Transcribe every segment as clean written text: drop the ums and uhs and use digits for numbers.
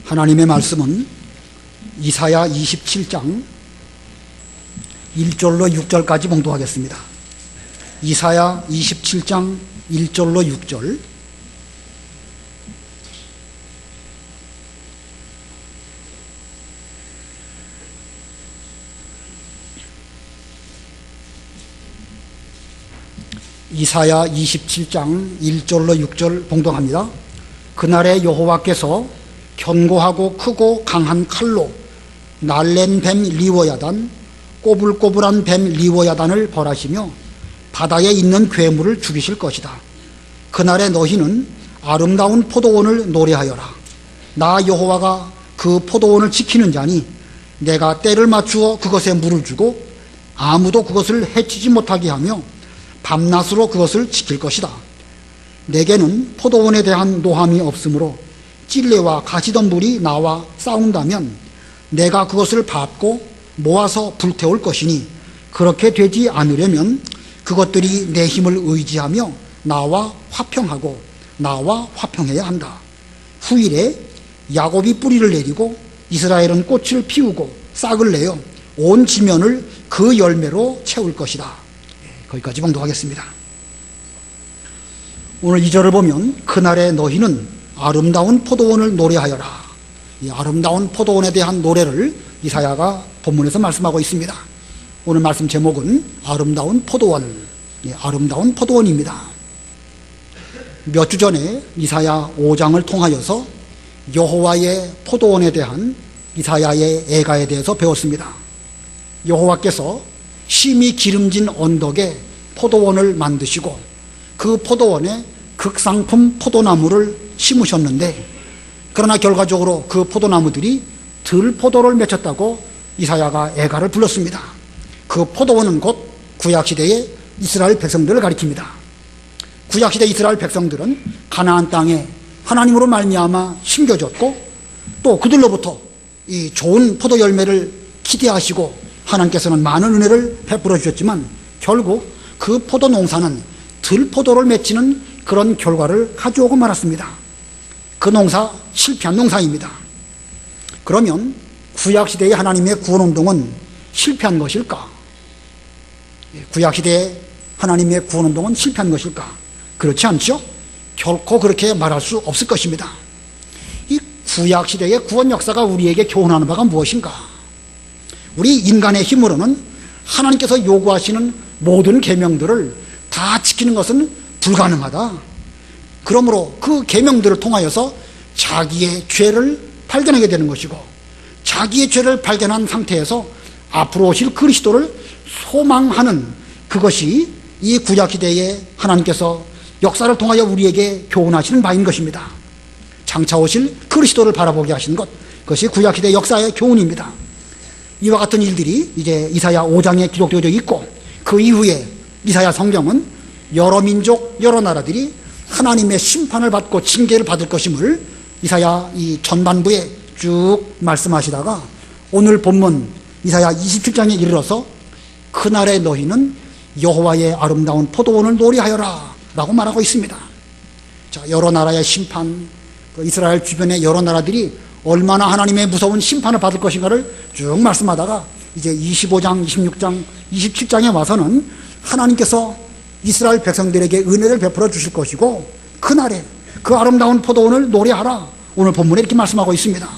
하나님의 말씀은 이사야 27장 1절로 6절까지 봉독하겠습니다. 이사야 27장 1절로 6절. 이사야 27장 1절로 6절 봉독합니다. 그날에 여호와께서 견고하고 크고 강한 칼로 날랜 뱀 리워야단, 꼬불꼬불한 뱀 리워야단을 벌하시며 바다에 있는 괴물을 죽이실 것이다. 그날에 너희는 아름다운 포도원을 노래하여라. 나 여호와가 그 포도원을 지키는 자니 내가 때를 맞추어 그것에 물을 주고 아무도 그것을 해치지 못하게 하며 밤낮으로 그것을 지킬 것이다. 내게는 포도원에 대한 노함이 없으므로 찔레와 가시덤불이 나와 싸운다면 내가 그것을 밟고 모아서 불태울 것이니 그렇게 되지 않으려면 그것들이 내 힘을 의지하며 나와 화평하고 나와 화평해야 한다. 후일에 야곱이 뿌리를 내리고 이스라엘은 꽃을 피우고 싹을 내어 온 지면을 그 열매로 채울 것이다. 거기까지 봉독하겠습니다. 오늘 2절을 보면 그날에 너희는 아름다운 포도원을 노래하여라. 이 아름다운 포도원에 대한 노래를 이사야가 본문에서 말씀하고 있습니다. 오늘 말씀 제목은 아름다운 포도원, 아름다운 포도원입니다. 몇 주 전에 이사야 5장을 통하여서 여호와의 포도원에 대한 이사야의 애가에 대해서 배웠습니다. 여호와께서 심히 기름진 언덕에 포도원을 만드시고 그 포도원에 극상품 포도나무를 심으셨는데, 그러나 결과적으로 그 포도나무들이 들포도를 맺혔다고 이사야가 애가를 불렀습니다. 그 포도원은 곧 구약시대의 이스라엘 백성들을 가리킵니다. 구약시대 이스라엘 백성들은 가나안 땅에 하나님으로 말미암아 심겨졌고 또 그들로부터 이 좋은 포도 열매를 기대하시고 하나님께서는 많은 은혜를 베풀어 주셨지만 결국 그 포도 농사는 들포도를 맺히는 그런 결과를 가져오고 말았습니다. 그 농사 실패한 농사입니다. 그러면 구약시대의 하나님의 구원운동은 실패한 것일까? 구약시대의 하나님의 구원운동은 실패한 것일까? 그렇지 않죠? 결코 그렇게 말할 수 없을 것입니다. 이 구약시대의 구원 역사가 우리에게 교훈하는 바가 무엇인가? 우리 인간의 힘으로는 하나님께서 요구하시는 모든 계명들을 다 지키는 것은 불가능하다. 그러므로 그 계명들을 통하여서 자기의 죄를 발견하게 되는 것이고, 자기의 죄를 발견한 상태에서 앞으로 오실 그리스도를 소망하는 그것이 이 구약시대에 하나님께서 역사를 통하여 우리에게 교훈하시는 바인 것입니다. 장차 오실 그리스도를 바라보게 하시는 것, 그것이 구약시대 역사의 교훈입니다. 이와 같은 일들이 이제 이사야 5장에 기록되어 있고, 그 이후에 이사야 성경은 여러 민족, 여러 나라들이 하나님의 심판을 받고 징계를 받을 것임을 이사야 이 전반부에 쭉 말씀하시다가 오늘 본문 이사야 27장에 이르러서 그날에 너희는 여호와의 아름다운 포도원을 노래하여라 라고 말하고 있습니다. 자, 여러 나라의 심판, 이스라엘 주변의 여러 나라들이 얼마나 하나님의 무서운 심판을 받을 것인가를 쭉 말씀하다가 이제 25장, 26장, 27장에 와서는 하나님께서 이스라엘 백성들에게 은혜를 베풀어 주실 것이고 그날에 그 아름다운 포도원을 노래하라, 오늘 본문에 이렇게 말씀하고 있습니다.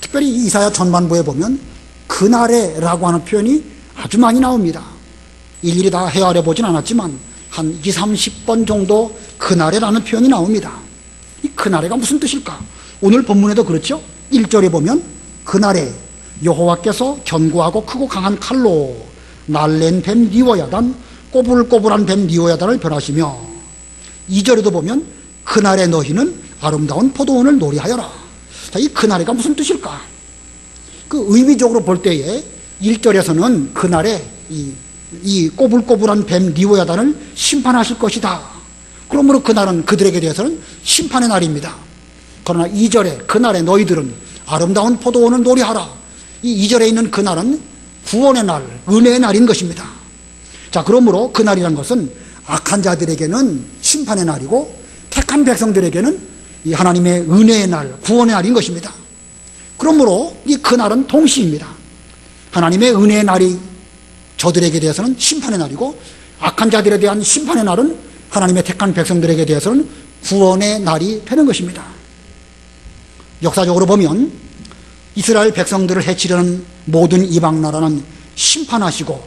특별히 이사야 전반부에 보면 그날에 라고 하는 표현이 아주 많이 나옵니다. 일일이 다 헤아려 보진 않았지만 한 20, 30번 정도 그날에 라는 표현이 나옵니다. 이 그날에가 무슨 뜻일까? 오늘 본문에도 그렇죠. 1절에 보면 그날에 여호와께서 견고하고 크고 강한 칼로 날랜 뱀 리워야단, 꼬불꼬불한 뱀 리워야단을 멸하시며, 2절에도 보면 그날에 너희는 아름다운 포도원을 노래하여라. 자, 이 그날에가 무슨 뜻일까? 그 의미적으로 볼 때에 1절에서는 그날에 이 꼬불꼬불한 뱀 리워야단을 심판하실 것이다. 그러므로 그날은 그들에게 대해서는 심판의 날입니다. 그러나 2절에 그날에 너희들은 아름다운 포도원을 노래하라. 이 2절에 있는 그날은 구원의 날, 은혜의 날인 것입니다. 자, 그러므로 그날이란 것은 악한 자들에게는 심판의 날이고 택한 백성들에게는 이 하나님의 은혜의 날, 구원의 날인 것입니다. 그러므로 이 그날은 동시입니다. 하나님의 은혜의 날이 저들에게 대해서는 심판의 날이고, 악한 자들에 대한 심판의 날은 하나님의 택한 백성들에게 대해서는 구원의 날이 되는 것입니다. 역사적으로 보면 이스라엘 백성들을 해치려는 모든 이방 나라는 심판하시고,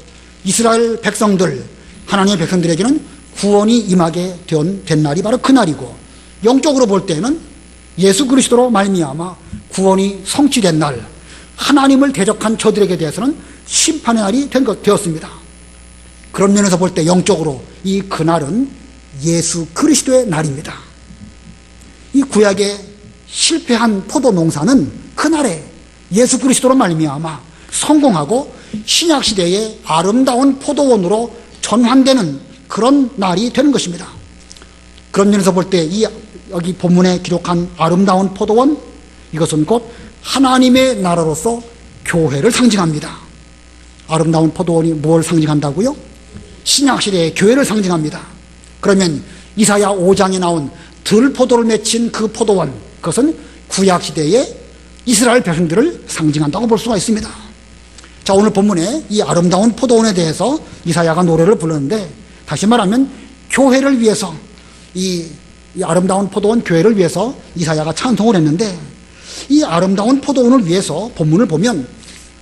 이스라엘 백성들, 하나님의 백성들에게는 구원이 임하게 된 날이 바로 그 날이고, 영적으로 볼 때는 예수 그리스도로 말미암아 구원이 성취된 날, 하나님을 대적한 저들에게 대해서는 심판의 날이 되었습니다. 그런 면에서 볼 때 영적으로 이 그날은 예수 그리스도의 날입니다. 이 구약의 실패한 포도 농사는 그날에 예수 그리스도로 말미암아 성공하고 신약 시대의 아름다운 포도원으로 전환되는 그런 날이 되는 것입니다. 그런 면에서 볼 때 이 여기 본문에 기록한 아름다운 포도원, 이것은 곧 하나님의 나라로서 교회를 상징합니다. 아름다운 포도원이 뭘 상징한다고요? 신약 시대의 교회를 상징합니다. 그러면 이사야 5장에 나온 들포도를 맺힌 그 포도원, 그것은 구약 시대의 이스라엘 백성들을 상징한다고 볼 수가 있습니다. 자, 오늘 본문에 이 아름다운 포도원에 대해서 이사야가 노래를 부르는데, 다시 말하면 교회를 위해서 이 아름다운 포도원 교회를 위해서 이사야가 찬송을 했는데, 이 아름다운 포도원을 위해서 본문을 보면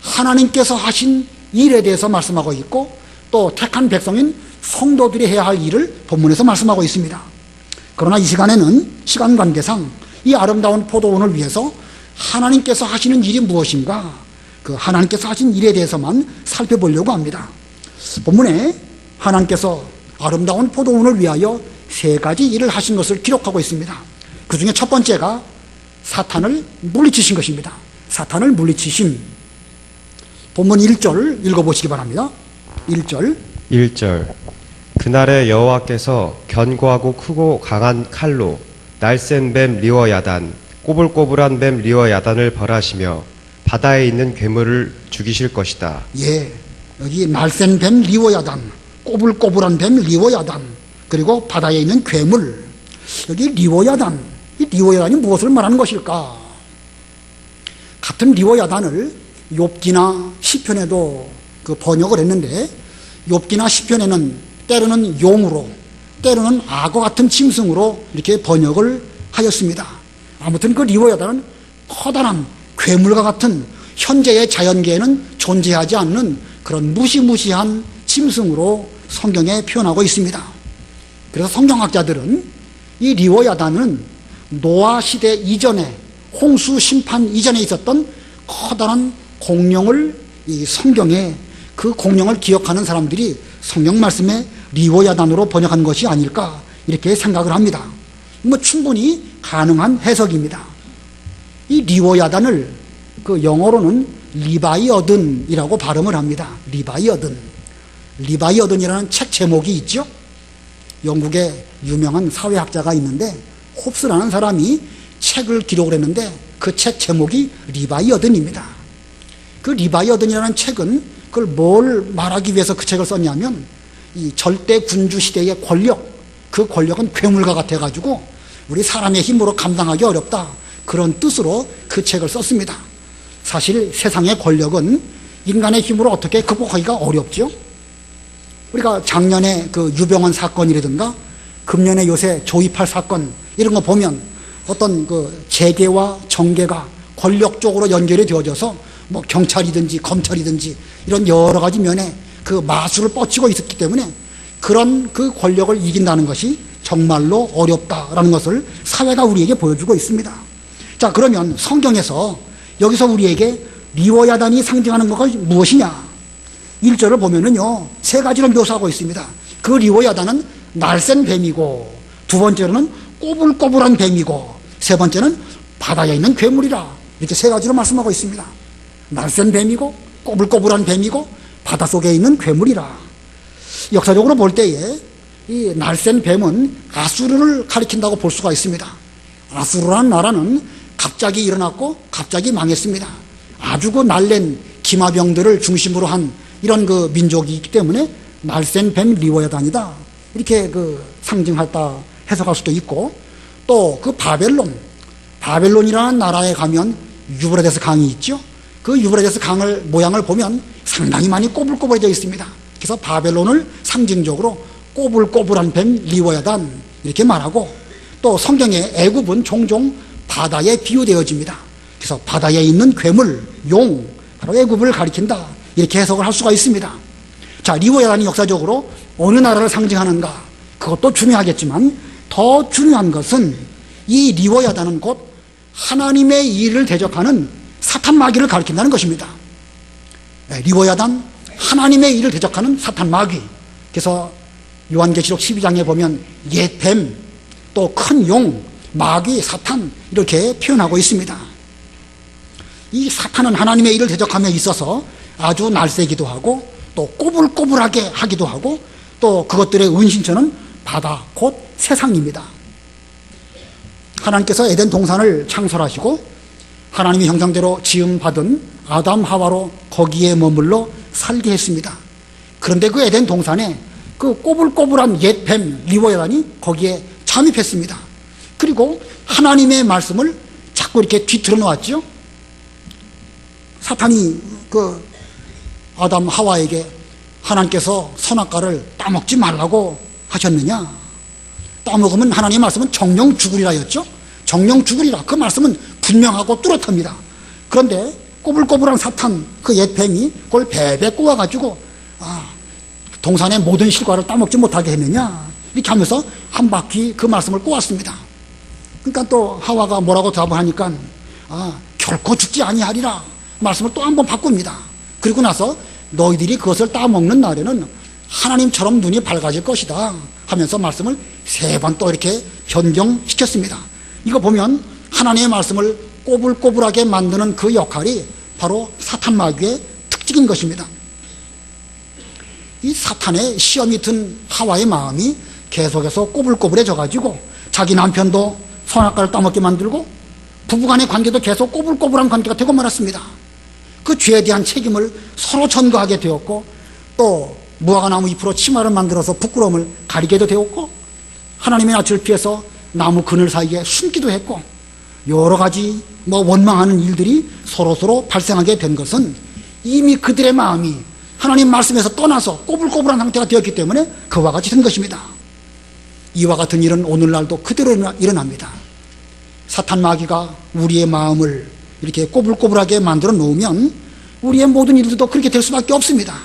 하나님께서 하신 일에 대해서 말씀하고 있고, 또 택한 백성인 성도들이 해야 할 일을 본문에서 말씀하고 있습니다. 그러나 이 시간에는 시간 관계상 이 아름다운 포도원을 위해서 하나님께서 하시는 일이 무엇인가, 그 하나님께서 하신 일에 대해서만 살펴보려고 합니다. 본문에 하나님께서 아름다운 포도원을 위하여 3가지 일을 하신 것을 기록하고 있습니다. 그 중에 첫 번째가 사탄을 물리치신 것입니다. 사탄을 물리치심. 본문 1절 읽어보시기 바랍니다. 1절. 그날에 여호와께서 견고하고 크고 강한 칼로 날쌘 뱀 리워야단, 꼬불꼬불한 뱀 리워야단을 벌하시며 바다에 있는 괴물을 죽이실 것이다. 예, 여기 날쌘 뱀 리워야단, 꼬불꼬불한 뱀 리워야단, 그리고 바다에 있는 괴물. 여기 리워야단, 이 리워야단이 무엇을 말하는 것일까? 같은 리워야단을 욥기나 시편에도 그 번역을 했는데, 욥기나 시편에는 때로는 용으로, 때로는 악어 같은 짐승으로 이렇게 번역을 하였습니다. 아무튼 그 리워야단은 커다란 괴물과 같은 현재의 자연계에는 존재하지 않는 그런 무시무시한 짐승으로 성경에 표현하고 있습니다. 그래서 성경학자들은 이 리워야단은 노아 시대 이전에, 홍수 심판 이전에 있었던 커다란 공룡을 이 성경에, 그 공룡을 기억하는 사람들이 성경 말씀에 리워야단으로 번역한 것이 아닐까, 이렇게 생각을 합니다. 뭐 충분히 가능한 해석입니다. 이 리워야단을 그 영어로는 리바이어든이라고 발음을 합니다. 리바이어든이라는 책 제목이 있죠. 영국의 유명한 사회학자가 있는데, 홉스라는 사람이 책을 기록을 했는데 그 책 제목이 리바이어든입니다. 그 리바이어든이라는 책은 그걸 뭘 말하기 위해서 그 책을 썼냐면, 이 절대 군주 시대의 권력, 그 권력은 괴물과 같아가지고 우리 사람의 힘으로 감당하기 어렵다, 그런 뜻으로 그 책을 썼습니다. 사실 세상의 권력은 인간의 힘으로 어떻게 극복하기가 어렵죠. 우리가 작년에 그 유병헌 사건이라든가 금년에 요새 조이팔 사건, 이런 거 보면 어떤 그 재계와 정계가 권력적으로 연결이 되어져서 뭐 경찰이든지 검찰이든지 이런 여러 가지 면에 그 마술을 뻗치고 있었기 때문에 그런 그 권력을 이긴다는 것이 정말로 어렵다라는 것을 사회가 우리에게 보여주고 있습니다. 자, 그러면 성경에서 여기서 우리에게 리워야단이 상징하는 것이 무엇이냐? 1절을 보면은요, 3가지로 묘사하고 있습니다. 그 리워야단은 날쌘 뱀이고, 2번째로는 꼬불꼬불한 뱀이고, 3번째는 바다에 있는 괴물이라, 이렇게 3가지로 말씀하고 있습니다. 날쌘 뱀이고, 꼬불꼬불한 뱀이고, 바닷속에 있는 괴물이라. 역사적으로 볼 때에 이 날쌘 뱀은 아수르를 가리킨다고 볼 수가 있습니다. 아수르라는 나라는 갑자기 일어났고 갑자기 망했습니다. 아주 그 날랜 기마병들을 중심으로 한 이런 그 민족이 있기 때문에 날쌘 뱀 리워야단이다, 이렇게 그 상징했다 해석할 수도 있고, 또 그 바벨론이라는 나라에 가면 유브라데스 강이 있죠. 그 유브라데스 강을 모양을 보면 상당히 많이 꼬불꼬불해져 있습니다. 그래서 바벨론을 상징적으로 꼬불꼬불한 뱀 리워야단 이렇게 말하고, 또 성경의 애굽은 종종 바다에 비유되어집니다. 그래서 바다에 있는 괴물, 용, 바로 애굽을 가리킨다 이렇게 해석을 할 수가 있습니다. 자, 리워야단이 역사적으로 어느 나라를 상징하는가, 그것도 중요하겠지만 더 중요한 것은 이 리워야단은 곧 하나님의 일을 대적하는 사탄 마귀를 가리킨다는 것입니다. 리워야단, 하나님의 일을 대적하는 사탄 마귀. 그래서 요한계시록 12장에 보면 옛 뱀, 또 큰 용, 마귀, 사탄 이렇게 표현하고 있습니다. 이 사탄은 하나님의 일을 대적함에 있어서 아주 날쌔기도 하고 또 꼬불꼬불하게 하기도 하고, 또 그것들의 은신처는 바다, 곧 세상입니다. 하나님께서 에덴 동산을 창설하시고 하나님의 형상대로 지음받은 아담 하와로 거기에 머물러 살게 했습니다. 그런데 그 에덴 동산에 그 꼬불꼬불한 옛 뱀 리워야단이 거기에 잠입했습니다. 그리고 하나님의 말씀을 자꾸 이렇게 뒤틀어 놓았죠. 사탄이 그 아담 하와에게 하나님께서 선악과를 따먹지 말라고 하셨느냐? 따먹으면 하나님의 말씀은 정령 죽으리라였죠. 정령 죽으리라, 그 말씀은 분명하고 뚜렷합니다. 그런데 꼬불꼬불한 사탄, 그 옛 뱀이 그걸 배배 꼬아가지고 동산의 모든 실과를 따먹지 못하게 했느냐, 이렇게 하면서 한 바퀴 그 말씀을 꼬았습니다. 그러니까 또 하와가 뭐라고 답을 하니까 결코 죽지 아니하리라 말씀을 또 한 번 바꿉니다. 그리고 나서 너희들이 그것을 따먹는 날에는 하나님처럼 눈이 밝아질 것이다 하면서 말씀을 3번 또 이렇게 변경시켰습니다. 이거 보면 하나님의 말씀을 꼬불꼬불하게 만드는 그 역할이 바로 사탄 마귀의 특징인 것입니다. 이 사탄의 시험이 든 하와의 마음이 계속해서 꼬불꼬불해져 가지고 자기 남편도 선악과를 따먹게 만들고 부부간의 관계도 계속 꼬불꼬불한 관계가 되고 말았습니다. 그 죄에 대한 책임을 서로 전가하게 되었고, 또 무화과나무 잎으로 치마를 만들어서 부끄러움을 가리게도 되었고, 하나님의 낯을 피해서 나무 그늘 사이에 숨기도 했고, 여러 가지 원망하는 일들이 서로서로 발생하게 된 것은 이미 그들의 마음이 하나님 말씀에서 떠나서 꼬불꼬불한 상태가 되었기 때문에 그와 같이 된 것입니다. 이와 같은 일은 오늘날도 그대로 일어납니다. 사탄 마귀가 우리의 마음을 이렇게 꼬불꼬불하게 만들어 놓으면 우리의 모든 일들도 그렇게 될 수밖에 없습니다.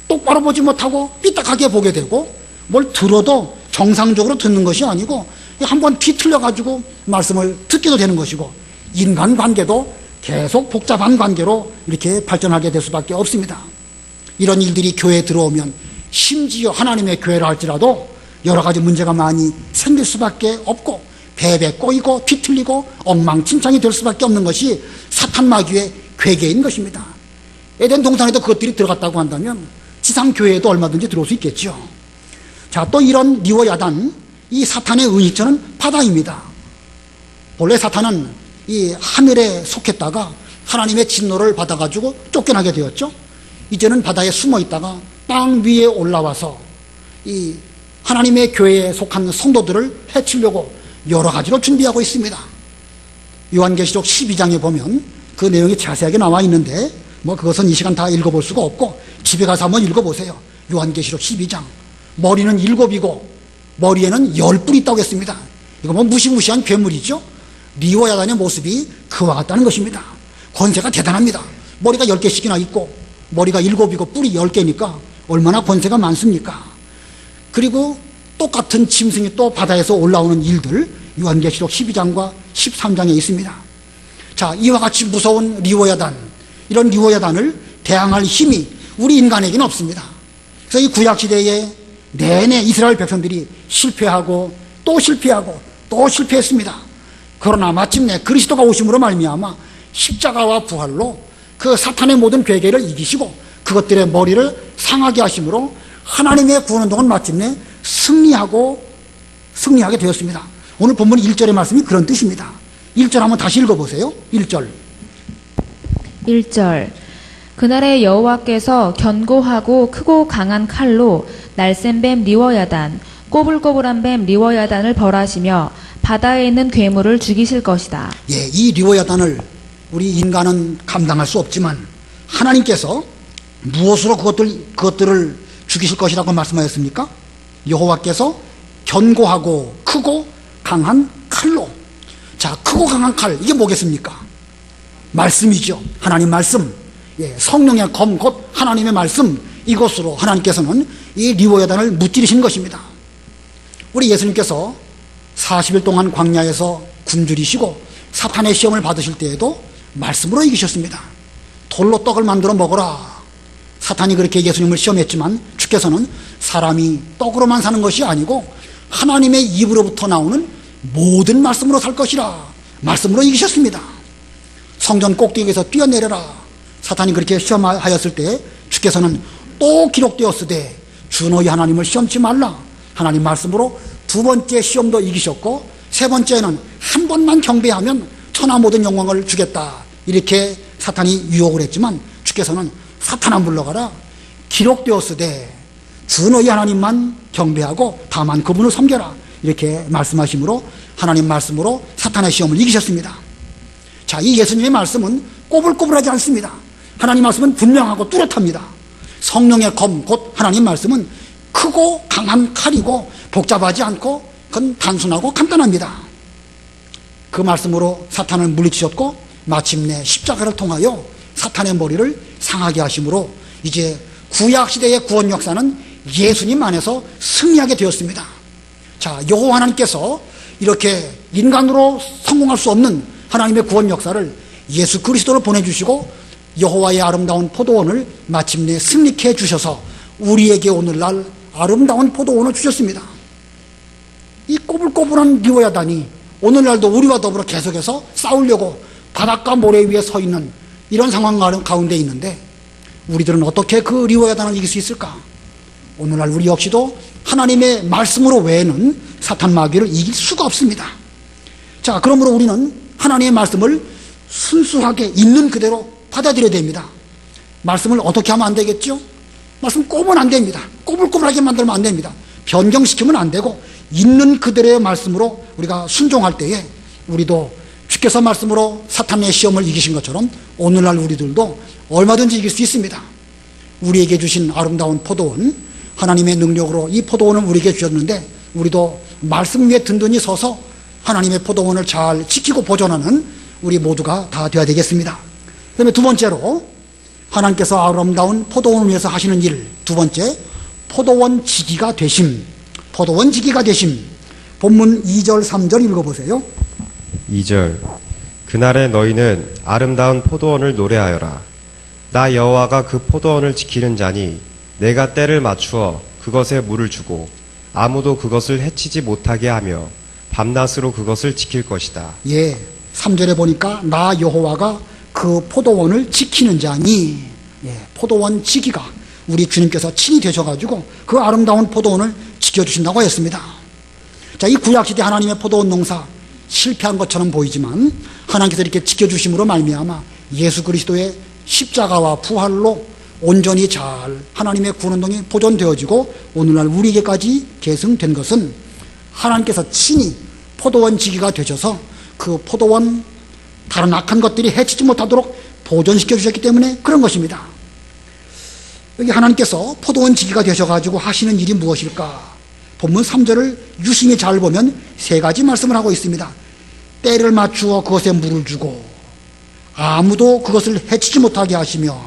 똑바로 보지 못하고 삐딱하게 보게 되고, 뭘 들어도 정상적으로 듣는 것이 아니고 한번 뒤틀려 가지고 말씀을 듣게도 되는 것이고, 인간관계도 계속 복잡한 관계로 이렇게 발전하게 될 수밖에 없습니다. 이런 일들이 교회에 들어오면 심지어 하나님의 교회라 할지라도 여러 가지 문제가 많이 생길 수밖에 없고, 배배 꼬이고 뒤틀리고 엉망진창이 될 수밖에 없는 것이 사탄 마귀의 괴계인 것입니다. 에덴 동산에도 그것들이 들어갔다고 한다면 지상교회에도 얼마든지 들어올 수 있겠죠. 자, 또 이런 리워야단, 이 사탄의 은신처는 바다입니다. 원래 사탄은 이 하늘에 속했다가 하나님의 진노를 받아가지고 쫓겨나게 되었죠. 이제는 바다에 숨어 있다가 땅 위에 올라와서 이 하나님의 교회에 속한 성도들을 해치려고 여러 가지로 준비하고 있습니다. 요한계시록 12장에 보면 그 내용이 자세하게 나와 있는데 그것은 이 시간 다 읽어볼 수가 없고 집에 가서 한번 읽어보세요. 요한계시록 12장. 머리는 7이고 머리에는 10뿔이 있다고 했습니다. 이거 무시무시한 괴물이죠. 리워야단의 모습이 그와 같다는 것입니다. 권세가 대단합니다. 머리가 10개씩이나 있고 머리가 7이고 뿔이 10개니까 얼마나 권세가 많습니까? 그리고 똑같은 짐승이 또 바다에서 올라오는 일들, 요한계시록 12장과 13장에 있습니다. 자, 이와 같이 무서운 리워야단, 이런 리워야단을 대항할 힘이 우리 인간에게는 없습니다. 그래서 이 구약시대에 내내 이스라엘 백성들이 실패하고 또 실패하고 또 실패했습니다. 그러나 마침내 그리스도가 오심으로 말미암아 십자가와 부활로 그 사탄의 모든 괴계를 이기시고 그것들의 머리를 상하게 하심으로 하나님의 구원운동은 마침내 승리하게 되었습니다. 오늘 본문 1절의 말씀이 그런 뜻입니다. 1절 한번 다시 읽어보세요. 1절. 1절. 그날에 여호와께서 견고하고 크고 강한 칼로 날쌘 뱀 리워야단, 꼬불꼬불한 뱀 리워야단을 벌하시며 바다에 있는 괴물을 죽이실 것이다. 예, 이 리워야단을 우리 인간은 감당할 수 없지만 하나님께서 무엇으로 그것들을 죽이실 것이라고 말씀하셨습니까? 여호와께서 견고하고 크고 강한 칼로. 자, 크고 강한 칼, 이게 뭐겠습니까? 말씀이죠. 하나님 말씀. 예, 성령의 검, 곧 하나님의 말씀, 이것으로 하나님께서는 이 리워야단을 무찌르신 것입니다. 우리 예수님께서 40일 동안 광야에서 굶주리시고 사탄의 시험을 받으실 때에도 말씀으로 이기셨습니다. 돌로 떡을 만들어 먹어라. 사탄이 그렇게 예수님을 시험했지만 주께서는 사람이 떡으로만 사는 것이 아니고 하나님의 입으로부터 나오는 모든 말씀으로 살 것이라 말씀으로 이기셨습니다. 성전 꼭대기에서 뛰어내려라. 사탄이 그렇게 시험하였을 때 주께서는 또 기록되었으되 주 너희 하나님을 시험치 말라. 하나님 말씀으로 두 번째 시험도 이기셨고 세 번째는 한 번만 경배하면 천하 모든 영광을 주겠다. 이렇게 사탄이 유혹을 했지만 주께서는 사탄아 물러가라. 기록되었으되 주 너희 하나님만 경배하고 다만 그분을 섬겨라. 이렇게 말씀하심으로 하나님 말씀으로 사탄의 시험을 이기셨습니다. 자, 이 예수님의 말씀은 꼬불꼬불하지 않습니다. 하나님 말씀은 분명하고 뚜렷합니다. 성령의 검, 곧 하나님 말씀은 크고 강한 칼이고 복잡하지 않고 그건 단순하고 간단합니다. 그 말씀으로 사탄을 물리치셨고 마침내 십자가를 통하여 사탄의 머리를 상하게 하심으로 이제 구약시대의 구원 역사는 예수님 안에서 승리하게 되었습니다. 자, 여호와 하나님께서 이렇게 인간으로 성공할 수 없는 하나님의 구원 역사를 예수 그리스도를 보내주시고 여호와의 아름다운 포도원을 마침내 승리케 해주셔서 우리에게 오늘날 아름다운 포도원을 주셨습니다. 이 꼬불꼬불한 리워야단이 오늘날도 우리와 더불어 계속해서 싸우려고 바닷가 모래 위에 서 있는 이런 상황 가운데 있는데 우리들은 어떻게 그 리워야단을 이길 수 있을까? 오늘날 우리 역시도 하나님의 말씀으로 외에는 사탄 마귀를 이길 수가 없습니다. 자, 그러므로 우리는 하나님의 말씀을 순수하게 있는 그대로 받아들여야 됩니다. 말씀을 어떻게 하면 안 되겠죠? 말씀 꼬면 안 됩니다. 꼬불꼬불하게 만들면 안 됩니다. 변경시키면 안 되고 있는 그대로의 말씀으로 우리가 순종할 때에 우리도 주께서 말씀으로 사탄의 시험을 이기신 것처럼 오늘날 우리들도 얼마든지 이길 수 있습니다. 우리에게 주신 아름다운 포도원, 하나님의 능력으로 이 포도원을 우리에게 주셨는데 우리도 말씀 위에 든든히 서서 하나님의 포도원을 잘 지키고 보존하는 우리 모두가 다 되어야 되겠습니다. 그 다음에 두 번째로 하나님께서 아름다운 포도원을 위해서 하시는 일, 두 번째, 포도원 지기가 되심. 포도원 지기가 되심. 본문 2절 3절 읽어보세요. 2절 그날에 너희는 아름다운 포도원을 노래하여라. 나 여호와가 그 포도원을 지키는 자니 내가 때를 맞추어 그것에 물을 주고 아무도 그것을 해치지 못하게 하며 밤낮으로 그것을 지킬 것이다. 예, 3절에 보니까 나 여호와가 그 포도원을 지키는 자니, 예, 포도원 지기가 우리 주님께서 친히 되셔가지고 그 아름다운 포도원을 지켜주신다고 했습니다. 자, 이 구약시대 하나님의 포도원 농사 실패한 것처럼 보이지만 하나님께서 이렇게 지켜주심으로 말미암아 예수 그리스도의 십자가와 부활로 온전히 잘 하나님의 구원운동이 보존되어지고 오늘날 우리에게까지 계승된 것은 하나님께서 친히 포도원 지기가 되셔서 그 포도원 다른 악한 것들이 해치지 못하도록 보존시켜 주셨기 때문에 그런 것입니다. 여기 하나님께서 포도원 지기가 되셔가지고 하시는 일이 무엇일까? 본문 3절을 유심히 잘 보면 세 가지 말씀을 하고 있습니다. 때를 맞추어 그것에 물을 주고 아무도 그것을 해치지 못하게 하시며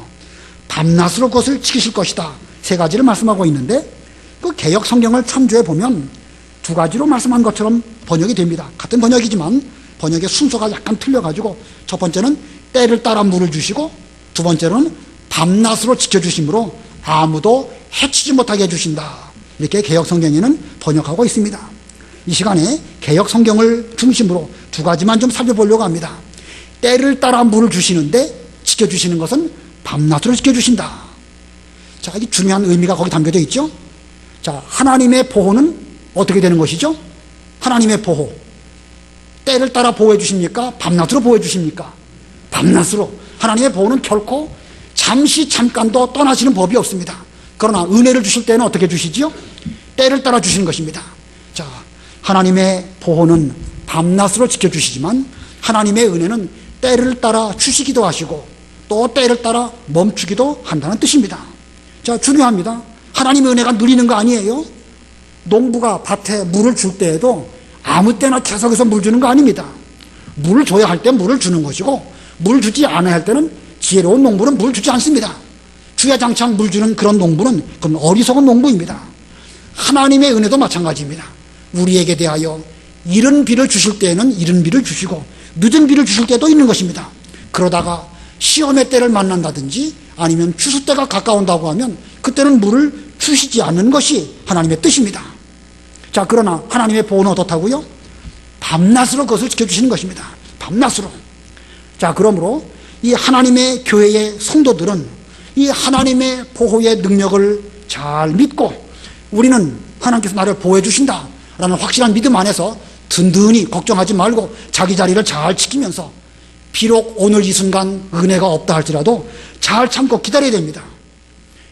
밤낮으로 그것을 지키실 것이다. 세 가지를 말씀하고 있는데 그 개역 성경을 참조해 보면 두 가지로 말씀한 것처럼 번역이 됩니다. 같은 번역이지만 번역의 순서가 약간 틀려가지고 첫 번째는 때를 따라 물을 주시고 두 번째로는 밤낮으로 지켜주심으로 아무도 해치지 못하게 해주신다. 이렇게 개역 성경에는 번역하고 있습니다. 이 시간에 개역 성경을 중심으로 두 가지만 좀 살펴보려고 합니다. 때를 따라 물을 주시는데 지켜주시는 것은 밤낮으로 지켜주신다. 자, 이 중요한 의미가 거기 담겨져 있죠. 자, 하나님의 보호는 어떻게 되는 것이죠? 하나님의 보호. 때를 따라 보호해 주십니까? 밤낮으로 보호해 주십니까? 밤낮으로. 하나님의 보호는 결코 잠깐도 떠나시는 법이 없습니다. 그러나 은혜를 주실 때는 어떻게 주시지요? 때를 따라 주시는 것입니다. 자, 하나님의 보호는 밤낮으로 지켜주시지만 하나님의 은혜는 때를 따라 주시기도 하시고 또 때를 따라 멈추기도 한다는 뜻입니다. 자, 중요합니다. 하나님의 은혜가 느리는 거 아니에요. 농부가 밭에 물을 줄 때에도 아무 때나 계속해서 물 주는 거 아닙니다. 물을 줘야 할 때 물을 주는 것이고 물 주지 않아야 할 때는 지혜로운 농부는 물 주지 않습니다. 주야장창 물 주는 그런 농부는 그건 어리석은 농부입니다. 하나님의 은혜도 마찬가지입니다. 우리에게 대하여 이른 비를 주실 때에는 이른 비를 주시고 늦은 비를 주실 때도 있는 것입니다. 그러다가 시험의 때를 만난다든지 아니면 추수 때가 가까운다고 하면 그때는 물을 주시지 않는 것이 하나님의 뜻입니다. 자, 그러나 하나님의 보호는 어떻다고요? 밤낮으로 그것을 지켜주시는 것입니다. 밤낮으로. 자, 그러므로 이 하나님의 교회의 성도들은 이 하나님의 보호의 능력을 잘 믿고 우리는 하나님께서 나를 보호해 주신다라는 확실한 믿음 안에서 든든히 걱정하지 말고 자기 자리를 잘 지키면서 비록 오늘 이 순간 은혜가 없다 할지라도 잘 참고 기다려야 됩니다.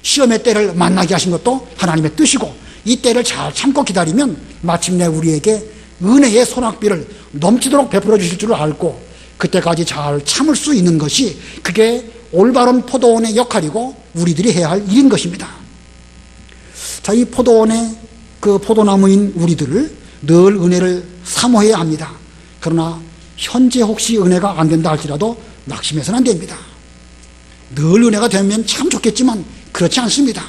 시험의 때를 만나게 하신 것도 하나님의 뜻이고 이 때를 잘 참고 기다리면 마침내 우리에게 은혜의 소낙비를 넘치도록 베풀어 주실 줄 알고 그때까지 잘 참을 수 있는 것이 그게 올바른 포도원의 역할이고 우리들이 해야 할 일인 것입니다. 자, 이 포도원의 그 포도나무인 우리들을 늘 은혜를 사모해야 합니다. 그러나 현재 혹시 은혜가 안 된다 할지라도 낙심해서는 안 됩니다. 늘 은혜가 되면 참 좋겠지만 그렇지 않습니다.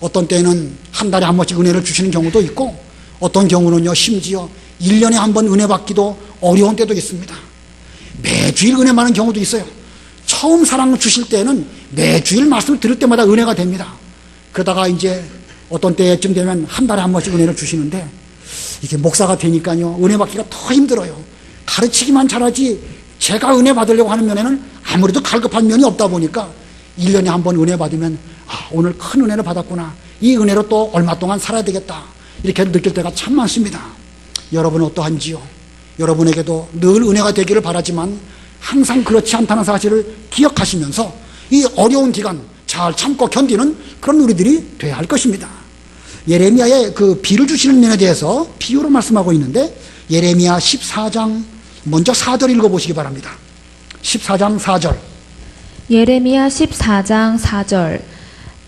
어떤 때는 한 달에 한 번씩 은혜를 주시는 경우도 있고 어떤 경우는요 심지어 1년에 한 번 은혜 받기도 어려운 때도 있습니다. 매주일 은혜 받는 경우도 있어요. 처음 사랑 주실 때는 매주일 말씀을 들을 때마다 은혜가 됩니다. 그러다가 이제 어떤 때쯤 되면 한 달에 한 번씩 은혜를 주시는데 이게 목사가 되니까요 은혜 받기가 더 힘들어요. 가르치기만 잘하지 제가 은혜 받으려고 하는 면에는 아무래도 갈급한 면이 없다 보니까 1년에 한 번 은혜 받으면 오늘 큰 은혜를 받았구나. 이 은혜로 또 얼마 동안 살아야 되겠다. 이렇게 느낄 때가 참 많습니다. 여러분은 어떠한지요? 여러분에게도 늘 은혜가 되기를 바라지만 항상 그렇지 않다는 사실을 기억하시면서 이 어려운 기간 잘 참고 견디는 그런 우리들이 돼야 할 것입니다. 예레미야의 그 비를 주시는 면에 대해서 비유로 말씀하고 있는데 예레미야 14장 먼저 4절 읽어보시기 바랍니다. 14장 4절. 예레미야 14장 4절.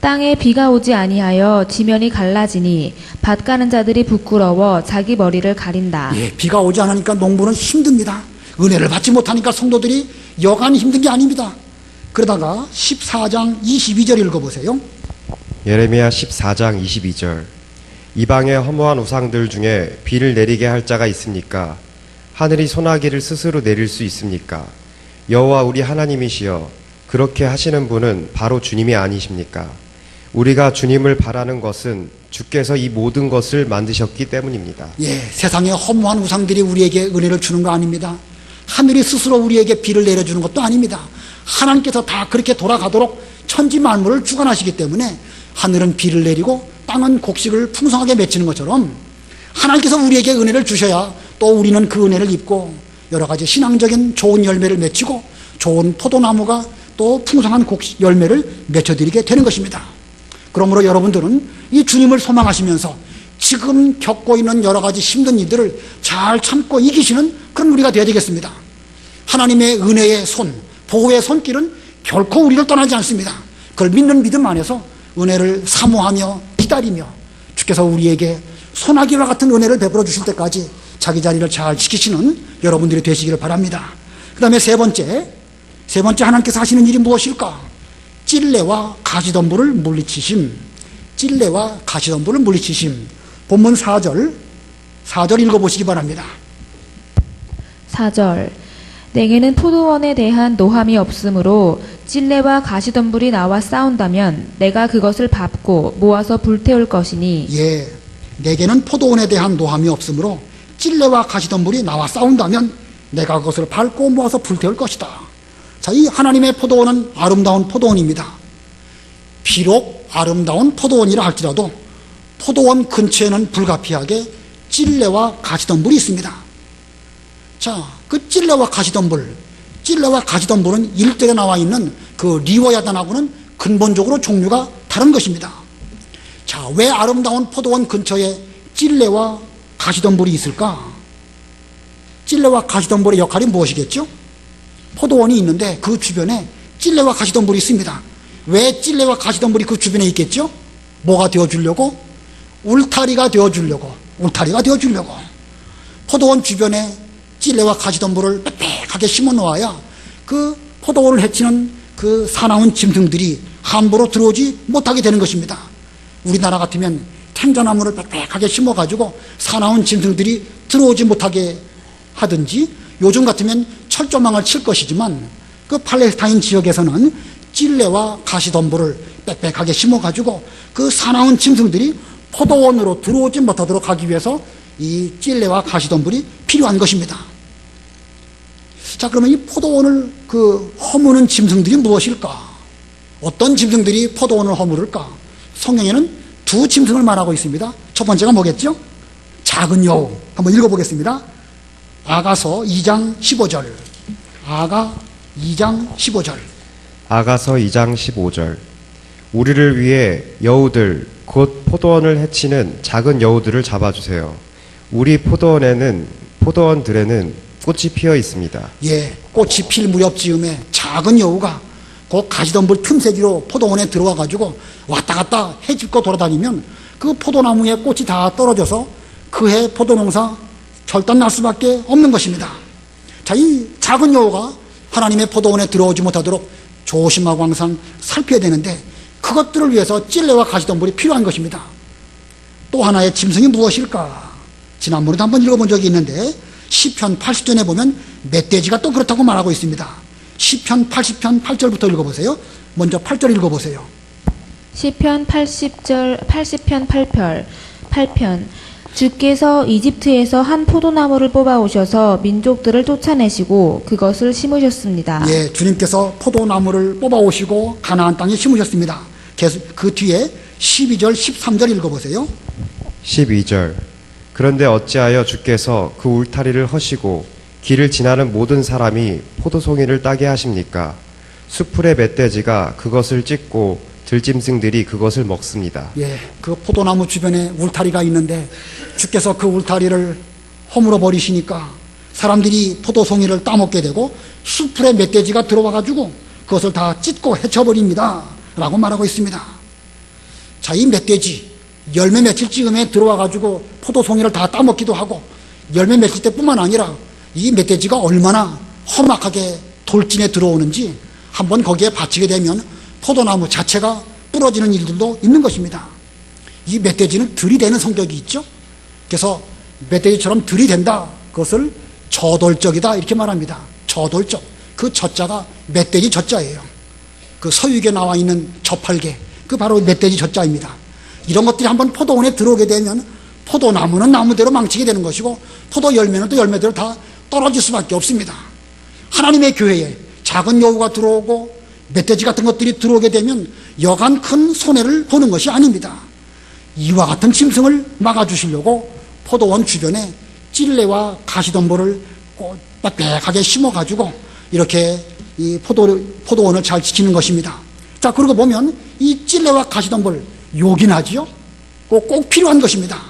땅에 비가 오지 아니하여 지면이 갈라지니 밭 가는 자들이 부끄러워 자기 머리를 가린다. 예, 비가 오지 않으니까 농부는 힘듭니다. 은혜를 받지 못하니까 성도들이 여간 힘든 게 아닙니다. 그러다가 14장 22절 읽어보세요. 예레미야 14장 22절. 이방의 허무한 우상들 중에 비를 내리게 할 자가 있습니까? 하늘이 소나기를 스스로 내릴 수 있습니까? 여호와 우리 하나님이시여 그렇게 하시는 분은 바로 주님이 아니십니까? 우리가 주님을 바라는 것은 주께서 이 모든 것을 만드셨기 때문입니다. 예, 세상에 허무한 우상들이 우리에게 은혜를 주는 거 아닙니다. 하늘이 스스로 우리에게 비를 내려주는 것도 아닙니다. 하나님께서 다 그렇게 돌아가도록 천지 만물을 주관하시기 때문에 하늘은 비를 내리고 땅은 곡식을 풍성하게 맺히는 것처럼 하나님께서 우리에게 은혜를 주셔야 또 우리는 그 은혜를 입고 여러 가지 신앙적인 좋은 열매를 맺히고 좋은 포도나무가 또 풍성한 곡식 열매를 맺혀드리게 되는 것입니다. 그러므로 여러분들은 이 주님을 소망하시면서 지금 겪고 있는 여러 가지 힘든 일들을 잘 참고 이기시는 그런 우리가 되어야 되겠습니다. 하나님의 은혜의 손, 보호의 손길은 결코 우리를 떠나지 않습니다. 그걸 믿는 믿음 안에서 은혜를 사모하며 기다리며 주께서 우리에게 소나기와 같은 은혜를 베풀어 주실 때까지 자기 자리를 잘 지키시는 여러분들이 되시기를 바랍니다. 그 다음에 세 번째 하나님께서 하시는 일이 무엇일까? 찔레와 가시덤불을 물리치심. 찔레와 가시덤불을 물리치심. 본문 4절 읽어보시기 바랍니다. 4절. 내게는 포도원에 대한 노함이 없으므로 찔레와 가시덤불이 나와 싸운다면 내가 그것을 밟고 모아서 불태울 것이니. 예, 내게는 포도원에 대한 노함이 없으므로 찔레와 가시덤불이 나와 싸운다면 내가 그것을 밟고 모아서 불태울 것이다. 자, 이 하나님의 포도원은 아름다운 포도원입니다. 비록 아름다운 포도원이라 할지라도 포도원 근처에는 불가피하게 찔레와 가시덤불이 있습니다. 자, 그 찔레와 가시덤불은 1절에 나와 있는 그 리워야단하고는 근본적으로 종류가 다른 것입니다. 자, 왜 아름다운 포도원 근처에 찔레와 가시덤불이 있을까? 찔레와 가시덤불의 역할이 무엇이겠죠? 포도원이 있는데 그 주변에 찔레와 가시덤불이 있습니다. 왜 찔레와 가시덤불이 그 주변에 있겠죠? 뭐가 되어주려고? 울타리가 되어주려고. 포도원 주변에 찔레와 가시덤불을 빽빽하게 심어 놓아야 그 포도원을 해치는 그 사나운 짐승들이 함부로 들어오지 못하게 되는 것입니다. 우리나라 같으면 탱자나무를 빽빽하게 심어가지고 사나운 짐승들이 들어오지 못하게 하든지, 요즘 같으면 철조망을 칠 것이지만 그 팔레스타인 지역에서는 찔레와 가시덤불을 빽빽하게 심어가지고 그 사나운 짐승들이 포도원으로 들어오지 못하도록 하기 위해서 이 찔레와 가시덤불이 필요한 것입니다. 자, 그러면 이 포도원을 허무는 짐승들이 무엇일까? 어떤 짐승들이 포도원을 허무를까? 성경에는 두 짐승을 말하고 있습니다. 첫 번째가 뭐겠죠? 작은 여우. 한번 읽어보겠습니다. 아가서 2장 15절. 아가 2장 15절. 아가서 2장 15절. 우리를 위해 여우들 곧 포도원을 해치는 작은 여우들을 잡아주세요. 우리 포도원들에는 꽃이 피어 있습니다. 예, 꽃이 필 무렵지음에 작은 여우가 그 가시덤불 틈새기로 포도원에 들어와 가지고 왔다 갔다 해집고 돌아다니면 그 포도나무에 꽃이 다 떨어져서 그해 포도농사 절단날 수밖에 없는 것입니다. 자, 이 작은 여우가 하나님의 포도원에 들어오지 못하도록 조심하고 항상 살펴야 되는데, 그것들을 위해서 찔레와 가시덤불이 필요한 것입니다. 또 하나의 짐승이 무엇일까? 지난번에도 한번 읽어본 적이 있는데 시편 80편에 보면 멧돼지가 또 그렇다고 말하고 있습니다. 시편 80편 8절부터 읽어보세요. 먼저 8절 읽어보세요. 시편 80편 8편. 주께서 이집트에서 한 포도나무를 뽑아오셔서 민족들을 쫓아내시고 그것을 심으셨습니다. 예, 주님께서 포도나무를 뽑아오시고 가나안 땅에 심으셨습니다. 계속 그 뒤에 12절 13절 읽어보세요. 12절. 그런데 어찌하여 주께서 그 울타리를 허시고 길을 지나는 모든 사람이 포도송이를 따게 하십니까? 수풀의 멧돼지가 그것을 찢고 들짐승들이 그것을 먹습니다. 예, 그 포도나무 주변에 울타리가 있는데 주께서 그 울타리를 허물어 버리시니까 사람들이 포도송이를 따먹게 되고 수풀의 멧돼지가 들어와 가지고 그것을 다 찢고 해쳐버립니다 라고 말하고 있습니다. 자, 이 멧돼지 열매 맺힐 즈음에 들어와 가지고 포도송이를 다 따먹기도 하고, 열매 맺힐 때뿐만 아니라 이 멧돼지가 얼마나 험악하게 돌진에 들어오는지 한번 거기에 받치게 되면 포도나무 자체가 부러지는 일들도 있는 것입니다. 이 멧돼지는 들이대는 성격이 있죠. 그래서 멧돼지처럼 들이댄다, 그것을 저돌적이다 이렇게 말합니다. 저돌적. 그 저자가 멧돼지 저자예요. 그 서유기에 나와 있는 저팔계, 그 바로 멧돼지 저자입니다. 이런 것들이 한번 포도원에 들어오게 되면 포도나무는 나무대로 망치게 되는 것이고 포도 열매는 또 열매대로 다 떨어질 수밖에 없습니다. 하나님의 교회에 작은 여우가 들어오고 멧돼지 같은 것들이 들어오게 되면 여간 큰 손해를 보는 것이 아닙니다. 이와 같은 짐승을 막아주시려고 포도원 주변에 찔레와 가시덤불을 빽빽하게 심어가지고 이렇게 이 포도원을 잘 지키는 것입니다. 자, 그러고 보면 이 찔레와 가시덤불 요긴하지요? 꼭 필요한 것입니다.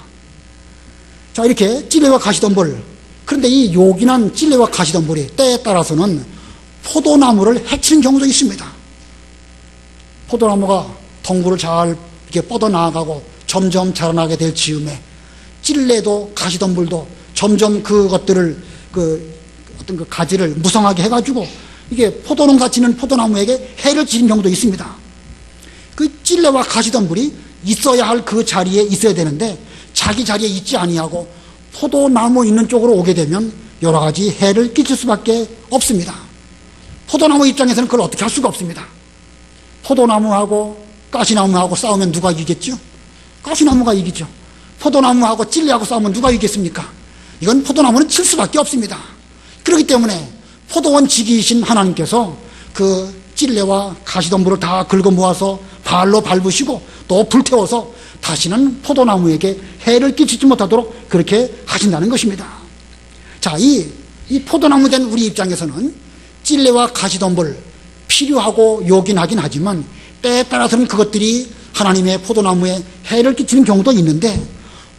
자, 이렇게 찔레와 가시덤불. 그런데 이 요긴한 찔레와 가시덤불이 때에 따라서는 포도나무를 해치는 경우도 있습니다. 포도나무가 덩굴을 잘 이렇게 뻗어 나아가고 점점 자라나게 될 즈음에 찔레도 가시덤불도 점점 그것들을 어떤 그 가지를 무성하게 해가지고 이게 포도농사 짓는 포도나무에게 해를 지는 경우도 있습니다. 그 찔레와 가시덤불이 있어야 할 그 자리에 있어야 되는데 자기 자리에 있지 아니하고 포도나무 있는 쪽으로 오게 되면 여러 가지 해를 끼칠 수밖에 없습니다. 포도나무 입장에서는 그걸 어떻게 할 수가 없습니다. 포도나무하고 가시나무하고 싸우면 누가 이기겠죠? 가시나무가 이기죠. 포도나무하고 찔레하고 싸우면 누가 이기겠습니까? 이건 포도나무는 칠 수밖에 없습니다. 그렇기 때문에 포도원 지기이신 하나님께서 그 찔레와 가시덤불을 다 긁어 모아서 발로 밟으시고 또 불태워서 다시는 포도나무에게 해를 끼치지 못하도록 그렇게 하신다는 것입니다. 자, 이 포도나무 된 우리 입장에서는 찔레와 가시덤불 필요하고 요긴하긴 하지만 때에 따라서는 그것들이 하나님의 포도나무에 해를 끼치는 경우도 있는데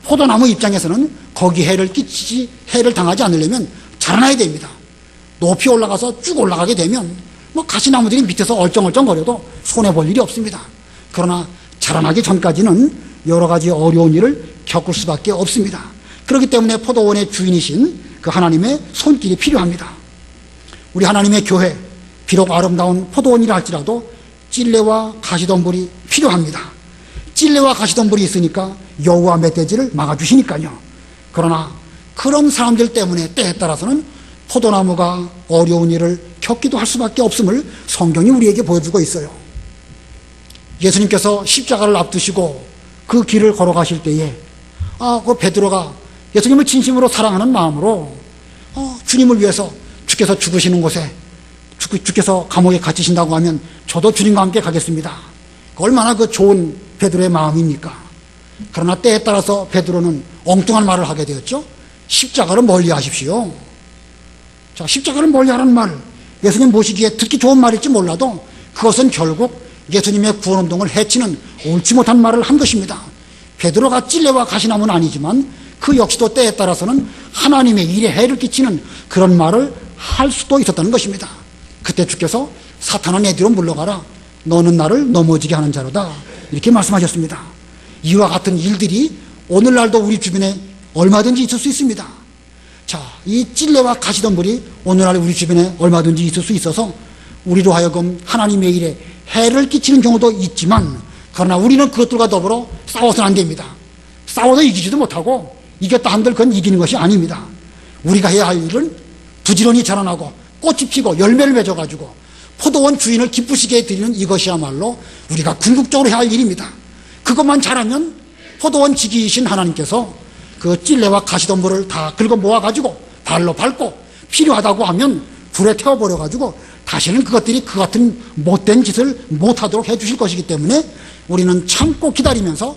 포도나무 입장에서는 거기 해를 당하지 않으려면 자라나야 됩니다. 높이 올라가서 쭉 올라가게 되면 뭐 가시나무들이 밑에서 얼쩡얼쩡거려도 손해볼 일이 없습니다. 그러나 자라나기 전까지는 여러 가지 어려운 일을 겪을 수밖에 없습니다. 그렇기 때문에 포도원의 주인이신 그 하나님의 손길이 필요합니다. 우리 하나님의 교회, 비록 아름다운 포도원이라 할지라도 찔레와 가시덤불이 필요합니다. 찔레와 가시덤불이 있으니까 여우와 멧돼지를 막아주시니까요. 그러나 그런 사람들 때문에 때에 따라서는 포도나무가 어려운 일을 겪기도 할 수밖에 없음을 성경이 우리에게 보여주고 있어요. 예수님께서 십자가를 앞두시고 그 길을 걸어가실 때에 그 베드로가 예수님을 진심으로 사랑하는 마음으로 주님을 위해서 주께서 죽으시는 곳에 주께서 감옥에 갇히신다고 하면 저도 주님과 함께 가겠습니다. 얼마나 그 좋은 베드로의 마음입니까? 그러나 때에 따라서 베드로는 엉뚱한 말을 하게 되었죠. 십자가를 멀리 하십시오. 자, 십자가를 멀리 하라는 말, 예수님 보시기에 듣기 좋은 말일지 몰라도 그것은 결국 예수님의 구원운동을 해치는 옳지 못한 말을 한 것입니다. 베드로가 찔레와 가시나무는 아니지만 그 역시도 때에 따라서는 하나님의 일에 해를 끼치는 그런 말을 할 수도 있었다는 것입니다. 그때 주께서 사탄아 내 뒤로 물러가라. 너는 나를 넘어지게 하는 자로다. 이렇게 말씀하셨습니다. 이와 같은 일들이 오늘날도 우리 주변에 얼마든지 있을 수 있습니다. 자, 이 찔레와 가시덤불이 오늘날 우리 주변에 얼마든지 있을 수 있어서 우리로 하여금 하나님의 일에 해를 끼치는 경우도 있지만 그러나 우리는 그것들과 더불어 싸워서는 안 됩니다. 싸워도 이기지도 못하고 이겼다 한들 그건 이기는 것이 아닙니다. 우리가 해야 할 일은 부지런히 자라나고 꽃이 피고 열매를 맺어가지고 포도원 주인을 기쁘시게 해드리는 이것이야말로 우리가 궁극적으로 해야 할 일입니다. 그것만 잘하면 포도원 지기이신 하나님께서 그 찔레와 가시덤불을 다 긁어 모아가지고 발로 밟고 필요하다고 하면 불에 태워버려가지고 다시는 그것들이 그 같은 못된 짓을 못하도록 해주실 것이기 때문에 우리는 참고 기다리면서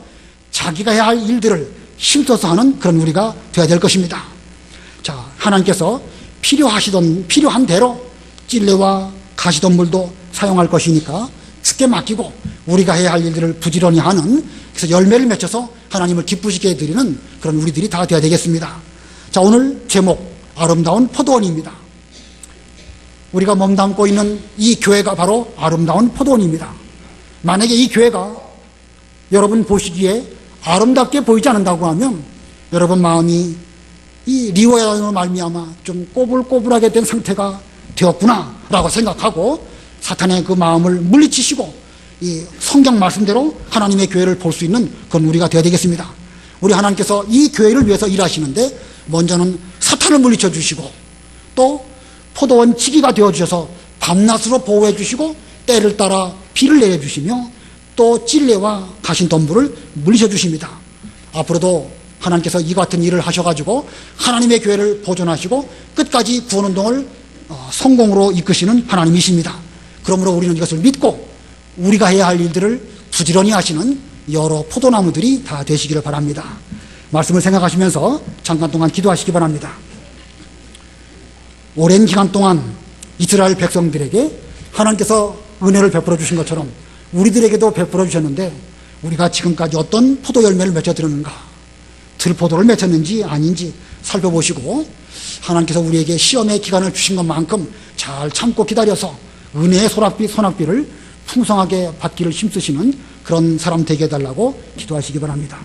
자기가 해야 할 일들을 힘써서 하는 그런 우리가 되어야 될 것입니다. 자, 하나님께서 필요한 대로 찔레와 가시덤불도 사용할 것이니까 주께 맡기고 우리가 해야 할 일들을 부지런히 하는, 그래서 열매를 맺혀서 하나님을 기쁘시게 해드리는 그런 우리들이 다 되어야 되겠습니다. 자, 오늘 제목 아름다운 포도원입니다. 우리가 몸담고 있는 이 교회가 바로 아름다운 포도원입니다. 만약에 이 교회가 여러분 보시기에 아름답게 보이지 않는다고 하면 여러분 마음이 이 리워야로 말미암아 좀 꼬불꼬불하게 된 상태가 되었구나 라고 생각하고 사탄의 그 마음을 물리치시고 이 성경 말씀대로 하나님의 교회를 볼 수 있는 그런 우리가 되어야 되겠습니다. 우리 하나님께서 이 교회를 위해서 일하시는데 먼저는 사탄을 물리쳐 주시고 또 포도원 지기가 되어주셔서 밤낮으로 보호해 주시고 때를 따라 비를 내려주시며 또 찔레와 가시덤불을 물리쳐 주십니다. 앞으로도 하나님께서 이 같은 일을 하셔가지고 하나님의 교회를 보존하시고 끝까지 구원운동을 성공으로 이끄시는 하나님이십니다. 그러므로 우리는 이것을 믿고 우리가 해야 할 일들을 부지런히 하시는 여러 포도나무들이 다 되시기를 바랍니다. 말씀을 생각하시면서 잠깐 동안 기도하시기 바랍니다. 오랜 기간 동안 이스라엘 백성들에게 하나님께서 은혜를 베풀어 주신 것처럼 우리들에게도 베풀어 주셨는데 우리가 지금까지 어떤 포도 열매를 맺어드렸는가, 들포도를 맺었는지 아닌지 살펴보시고 하나님께서 우리에게 시험의 기간을 주신 것만큼 잘 참고 기다려서 은혜의 소낙비를 풍성하게 받기를 힘쓰시는 그런 사람 되게 해달라고 기도하시기 바랍니다.